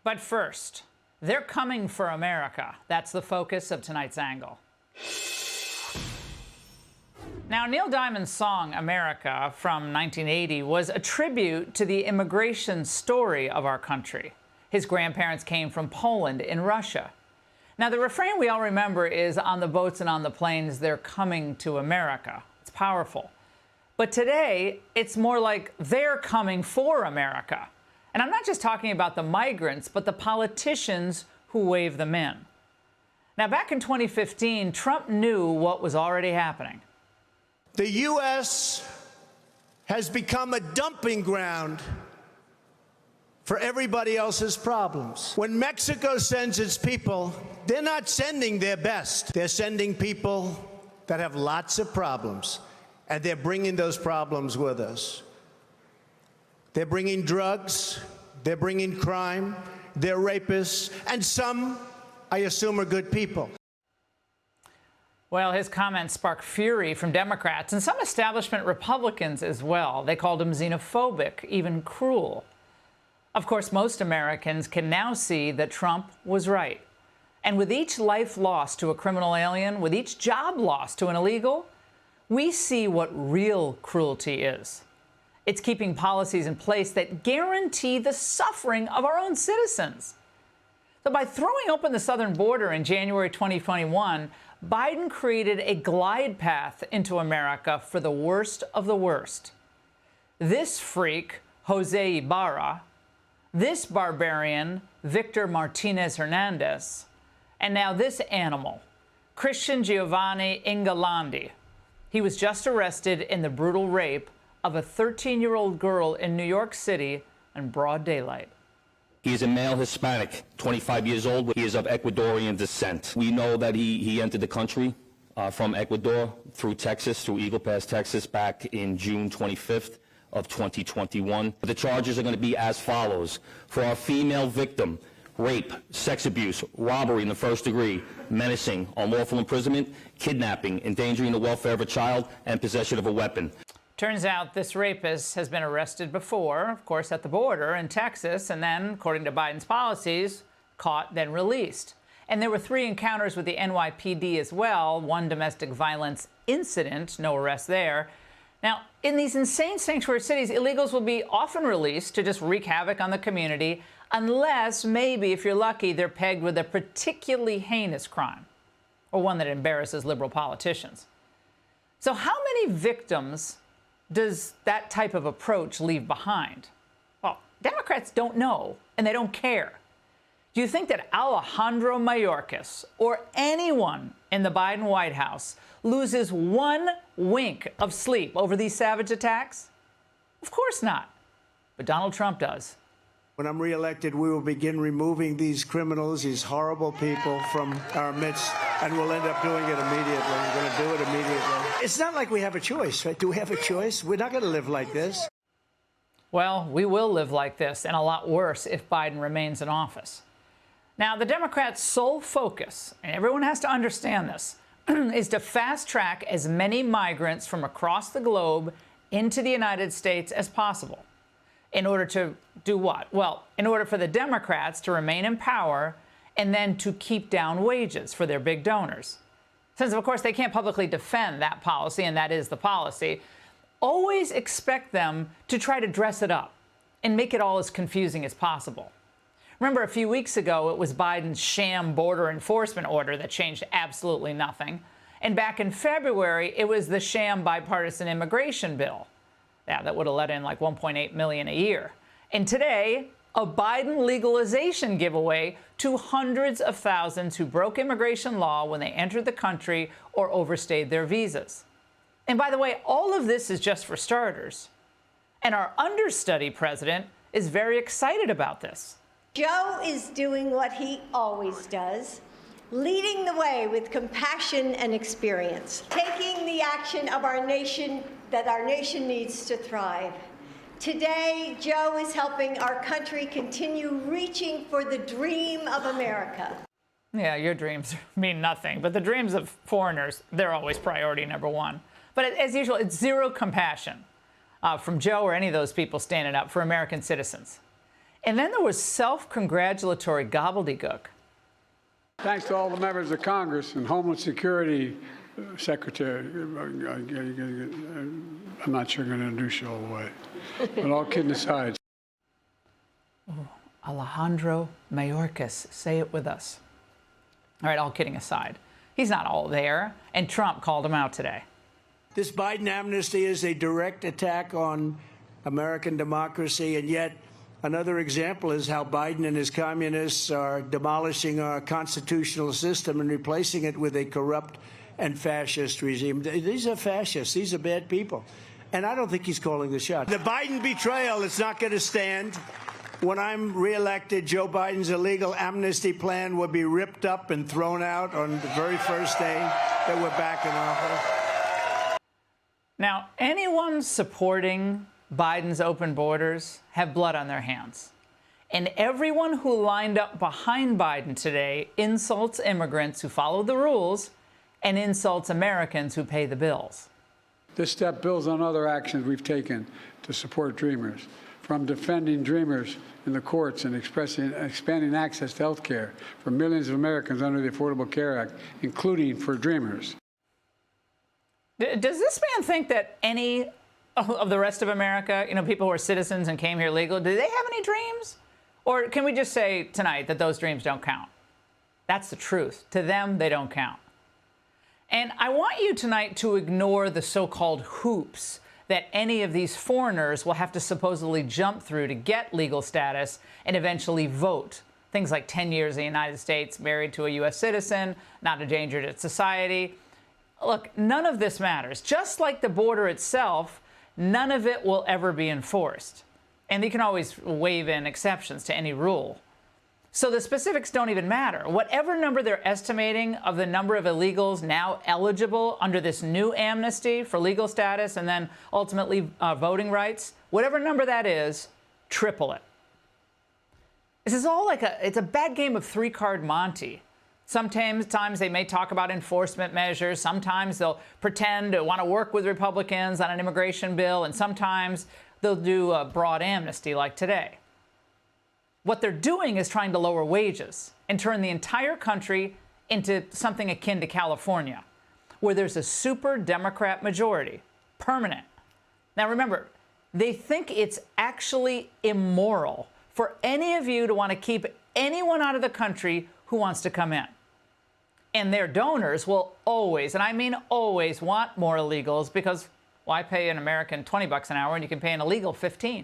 But first, they're coming for America. That's the focus of tonight's Angle. Now, Neil Diamond's song, America, from 1980, was a tribute to the immigration story of our country. His grandparents came from Poland and Russia. Now, the refrain we all remember is, on the boats and on the planes, they're coming to America. It's powerful. But today, it's more like they're coming for America. And I'm not just talking about the migrants, but the politicians who wave them in. Now, back in 2015, Trump knew what was already happening. The U.S. has become a dumping ground for everybody else's problems. When Mexico sends its people, they're not sending their best. They're sending people that have lots of problems, and they're bringing those problems with us. They're bringing drugs, they're bringing crime, they're rapists, and some, I assume, are good people. Well, his comments sparked fury from Democrats and some establishment Republicans as well. They called him xenophobic, even cruel. Of course, most Americans can now see that Trump was right. And with each life lost to a criminal alien, with each job lost to an illegal, we see what real cruelty is. It's keeping policies in place that guarantee the suffering of our own citizens. So by throwing open the southern border in January 2021, Biden created a glide path into America for the worst of the worst. This freak, Jose Ibarra, this barbarian, Victor Martinez Hernandez, and now this animal, Christian Giovanni Ingalandi. He was just arrested in the brutal rape of a 13-year-old girl in New York City in broad daylight. He is a male Hispanic, 25 years old. He is of Ecuadorian descent. We know that he entered the country from Ecuador through Texas, through Eagle Pass, Texas, back in June 25th of 2021. The charges are going to be as follows. For our female victim, rape, sex abuse, robbery in the first degree, menacing, unlawful imprisonment, kidnapping, endangering the welfare of a child, and possession of a weapon. Turns out this rapist has been arrested before, of course, at the border in Texas, and then, according to Biden's policies, caught, then released. And there were 3 encounters with the NYPD as well, 1 domestic violence incident, no arrest there. Now, in these insane sanctuary cities, illegals will be often released to just wreak havoc on the community, unless maybe, if you're lucky, they're pegged with a particularly heinous crime, or one that embarrasses liberal politicians. So how many victims does that type of approach leave behind? Well, Democrats don't know, and they don't care. Do you think that Alejandro Mayorkas or anyone in the Biden White House loses 1 wink of sleep over these savage attacks? Of course not. But Donald Trump does. When I'm reelected, we will begin removing these criminals, these horrible people from our midst, and we'll end up doing it immediately. We're going to do it immediately. It's not like we have a choice, right? Do we have a choice? We're not going to live like this. Well, we will live like this, and a lot worse if Biden remains in office. Now, the Democrats' sole focus, and everyone has to understand this, is to fast-track as many migrants from across the globe into the United States as possible. In order to do what? Well, in order for the Democrats to remain in power and then to keep down wages for their big donors. Since, of course, they can't publicly defend that policy, and that is the policy, always expect them to try to dress it up and make it all as confusing as possible. Remember, a few weeks ago, it was Biden's sham border enforcement order that changed absolutely nothing. And back in February, it was the sham bipartisan immigration bill. Yeah, that would have let in like 1.8 million a year. And today, a Biden legalization giveaway to hundreds of thousands who broke immigration law when they entered the country or overstayed their visas. And by the way, all of this is just for starters. And our understudy president is very excited about this. Joe is doing what he always does, leading the way with compassion and experience, taking the action of our nation that our nation needs to thrive. Today, Joe is helping our country continue reaching for the dream of America. Yeah, your dreams mean nothing, but the dreams of foreigners, they're always priority number 1. But as usual, it's zero compassion from Joe or any of those people standing up for American citizens. And then there was self-congratulatory gobbledygook. Thanks to all the members of Congress and Homeland Security Secretary. I'm not sure I'm going to introduce you all the way. But all kidding aside. Alejandro Mayorkas, say it with us. All right, all kidding aside. He's not all there, and Trump called him out today. This Biden amnesty is a direct attack on American democracy, and yet another example is how Biden and his communists are demolishing our constitutional system and replacing it with a corrupt and fascist regime. These are fascists. These are bad people. And I don't think he's calling the shot. The Biden betrayal is not going to stand. When I'm reelected, Joe Biden's illegal amnesty plan will be ripped up and thrown out on the very first day that we're back in office. Now, anyone supporting Biden's open borders have blood on their hands. And everyone who lined up behind Biden today insults immigrants who follow the rules and insults Americans who pay the bills. This step builds on other actions we've taken to support dreamers, from defending dreamers in the courts and expanding access to health care for millions of Americans under the Affordable Care Act, including for dreamers. Does this man think that any of the rest of America, people who are citizens and came here legal, do they have any dreams? Or can we just say tonight that those dreams don't count? That's the truth. To them, they don't count. And I want you tonight to ignore the so-called hoops that any of these foreigners will have to supposedly jump through to get legal status and eventually vote. Things like 10 years in the United States, married to a U.S. citizen, not a danger to society. Look, none of this matters. Just like the border itself, none of it will ever be enforced. And you can always wave in exceptions to any rule. So the specifics don't even matter. Whatever number they're estimating of the number of illegals now eligible under this new amnesty for legal status and then ultimately voting rights, whatever number that is, triple it. This is all like it's a bad game of three-card Monte. Sometimes they may talk about enforcement measures. Sometimes they'll pretend to want to work with Republicans on an immigration bill. And sometimes they'll do a broad amnesty like today. What they're doing is trying to lower wages and turn the entire country into something akin to California, where there's a super Democrat majority, permanent. Now remember, they think it's actually immoral for any of you to want to keep anyone out of the country who wants to come in. And their donors will always, and I mean always, want more illegals because why pay an American $20 an hour when you can pay an illegal $15?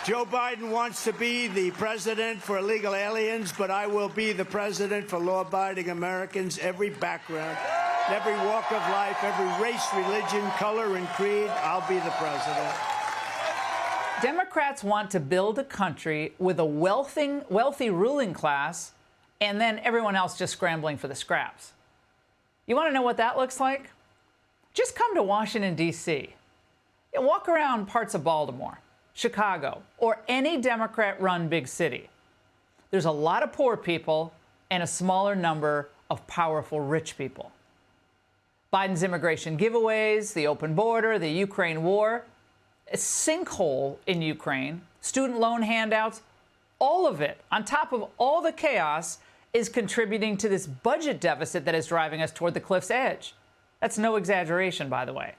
Joe Biden wants to be the president for illegal aliens, but I will be the president for law-abiding Americans, every background, every walk of life, every race, religion, color, and creed. I'll be the president. Democrats want to build a country with a wealthy ruling class and then everyone else just scrambling for the scraps. You want to know what that looks like? Just come to Washington, D.C. Walk around parts of Baltimore, Chicago, or any Democrat-run big city. There's a lot of poor people and a smaller number of powerful rich people. Biden's immigration giveaways, the open border, the Ukraine war, a sinkhole in Ukraine, student loan handouts, all of it, on top of all the chaos, is contributing to this budget deficit that is driving us toward the cliff's edge. That's no exaggeration, by the way.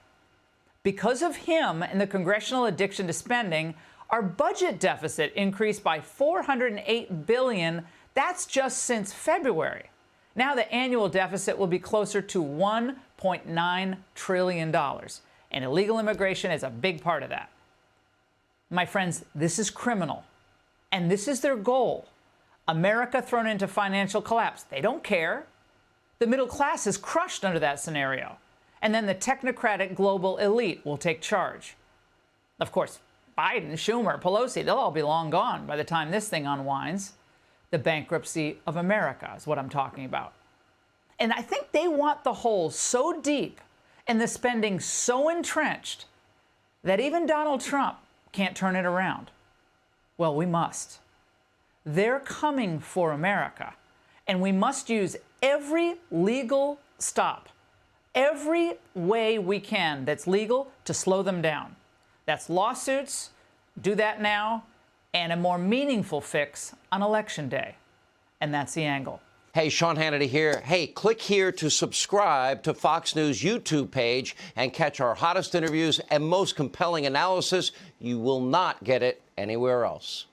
Because of him and the congressional addiction to spending, our budget deficit increased by $408 billion. That's just since February. Now the annual deficit will be closer to $1.9 trillion. And illegal immigration is a big part of that. My friends, this is criminal. And this is their goal. America thrown into financial collapse. They don't care. The middle class is crushed under that scenario. And then the technocratic global elite will take charge. Of course, Biden, Schumer, Pelosi, they'll all be long gone by the time this thing unwinds. The bankruptcy of America is what I'm talking about. And I think they want the hole so deep and the spending so entrenched that even Donald Trump can't turn it around. Well, we must. They're coming for America, and we must use every legal stop, every way we can that's legal to slow them down. That's lawsuits, do that now, and a more meaningful fix on Election Day. And that's The Angle. Hey, Sean Hannity here. Hey, click here to subscribe to Fox News YouTube page and catch our hottest interviews and most compelling analysis. You will not get it anywhere else.